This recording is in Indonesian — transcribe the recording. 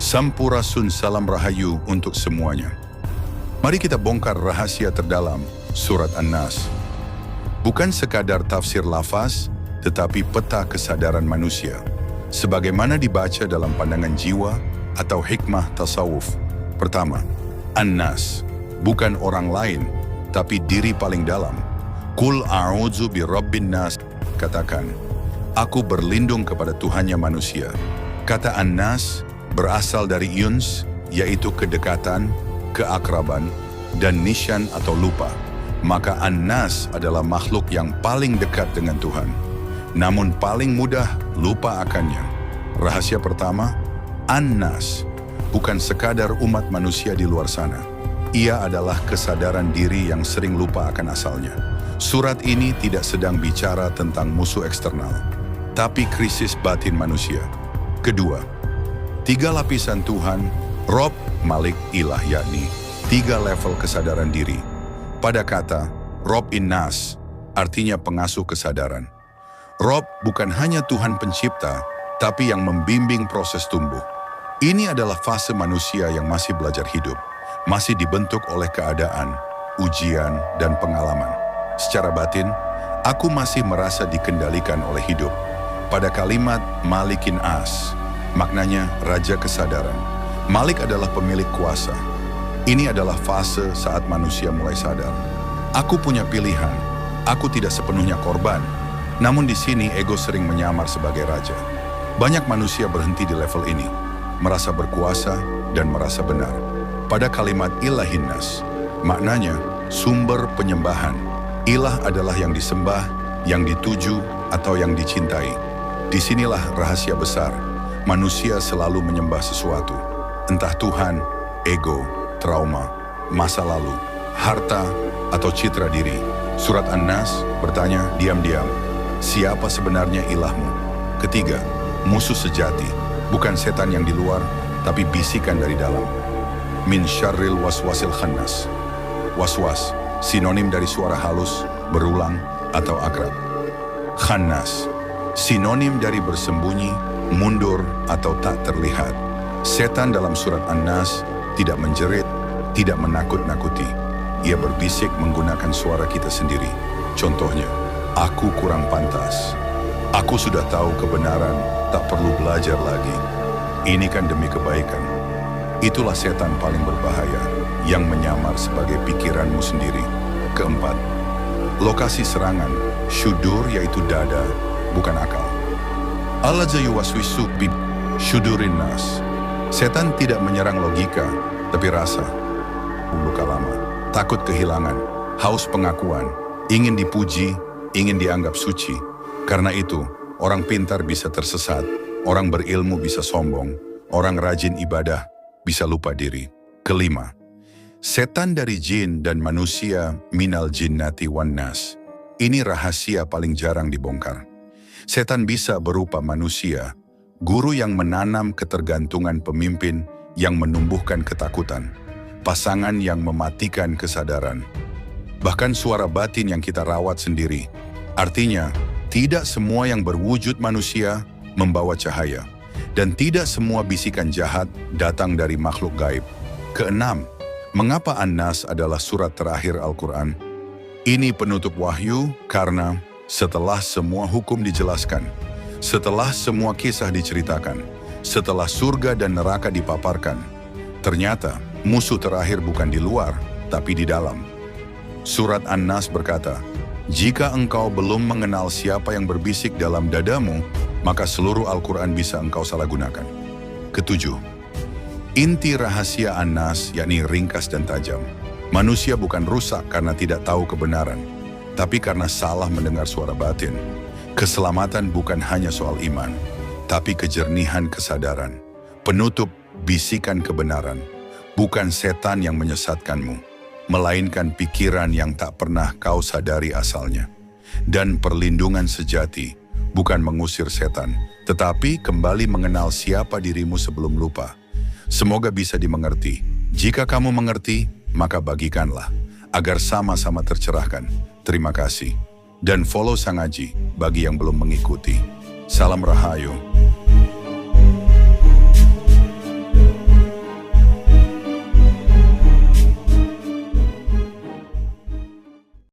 Sampurasun salam rahayu untuk semuanya. Mari kita bongkar rahasia terdalam surat An-Nas. Bukan sekadar tafsir lafaz, tetapi peta kesadaran manusia. Sebagaimana dibaca dalam pandangan jiwa atau hikmah tasawuf. Pertama, An-Nas, bukan orang lain, tapi diri paling dalam. Qul a'udzu birabbin nas, katakan, aku berlindung kepada Tuhannya manusia. Kata An-Nas berasal dari yuns, yaitu kedekatan, keakraban, dan nisyan atau lupa. Maka An-Nas adalah makhluk yang paling dekat dengan Tuhan. Namun paling mudah lupa akannya. Rahasia pertama, An-Nas bukan sekadar umat manusia di luar sana. Ia adalah kesadaran diri yang sering lupa akan asalnya. Surat ini tidak sedang bicara tentang musuh eksternal, tapi krisis batin manusia. Kedua, 3 lapisan Tuhan, Rob, Malik, Ilah, yakni 3 level kesadaran diri. Pada kata Rob Innas, artinya pengasuh kesadaran. Rob bukan hanya Tuhan pencipta, tapi yang membimbing proses tumbuh. Ini adalah fase manusia yang masih belajar hidup, masih dibentuk oleh keadaan, ujian, dan pengalaman. Secara batin, aku masih merasa dikendalikan oleh hidup. Pada kalimat Malikin As, maknanya Raja Kesadaran. Malik adalah pemilik kuasa. Ini adalah fase saat manusia mulai sadar. Aku punya pilihan. Aku tidak sepenuhnya korban. Namun di sini ego sering menyamar sebagai raja. Banyak manusia berhenti di level ini, merasa berkuasa dan merasa benar. Pada kalimat Ilahinnas, maknanya sumber penyembahan. Ilah adalah yang disembah, yang dituju, atau yang dicintai. Disinilah rahasia besar. Manusia selalu menyembah sesuatu, entah Tuhan, ego, trauma, masa lalu, harta, atau citra diri. Surat An-Nas bertanya diam-diam, siapa sebenarnya ilahmu? Ketiga, musuh sejati, bukan setan yang di luar, tapi bisikan dari dalam. Min syarril waswasil khannas. Waswas, sinonim dari suara halus, berulang, atau akrab. Khannas, sinonim dari bersembunyi, mundur, atau tak terlihat. Setan dalam surat An-Nas tidak menjerit, tidak menakut-nakuti. Ia berbisik menggunakan suara kita sendiri. Contohnya, aku kurang pantas. Aku sudah tahu kebenaran, tak perlu belajar lagi. Ini kan demi kebaikan. Itulah setan paling berbahaya, yang menyamar sebagai pikiranmu sendiri. Keempat, lokasi serangan, syudur yaitu dada, bukan akal. Allaza yuwaswisu bi syudurin nas. Setan tidak menyerang logika, tapi rasa. Luka lama, takut kehilangan, haus pengakuan, ingin dipuji, ingin dianggap suci. Karena itu, orang pintar bisa tersesat, orang berilmu bisa sombong, orang rajin ibadah bisa lupa diri. Kelima, setan dari jin dan manusia minal jinnati wan nas. Ini rahasia paling jarang dibongkar. Setan bisa berupa manusia, guru yang menanam ketergantungan pemimpin yang menumbuhkan ketakutan, pasangan yang mematikan kesadaran, bahkan suara batin yang kita rawat sendiri. Artinya, tidak semua yang berwujud manusia membawa cahaya, dan tidak semua bisikan jahat datang dari makhluk gaib. Keenam, mengapa An-Nas adalah surat terakhir Al-Quran? Ini penutup wahyu karena setelah semua hukum dijelaskan, setelah semua kisah diceritakan, setelah surga dan neraka dipaparkan, ternyata musuh terakhir bukan di luar, tapi di dalam. Surat An-Nas berkata, jika engkau belum mengenal siapa yang berbisik dalam dadamu, maka seluruh Al-Quran bisa engkau salah gunakan. Ketujuh, inti rahasia An-Nas yakni ringkas dan tajam. Manusia bukan rusak karena tidak tahu kebenaran, tapi karena salah mendengar suara batin. Keselamatan bukan hanya soal iman, tapi kejernihan kesadaran. Penutup bisikan kebenaran, bukan setan yang menyesatkanmu, melainkan pikiran yang tak pernah kau sadari asalnya. Dan perlindungan sejati, bukan mengusir setan, tetapi kembali mengenal siapa dirimu sebelum lupa. Semoga bisa dimengerti. Jika kamu mengerti, maka bagikanlah, agar sama-sama tercerahkan. Terima kasih. Dan follow Sang Aji bagi yang belum mengikuti. Salam Rahayu.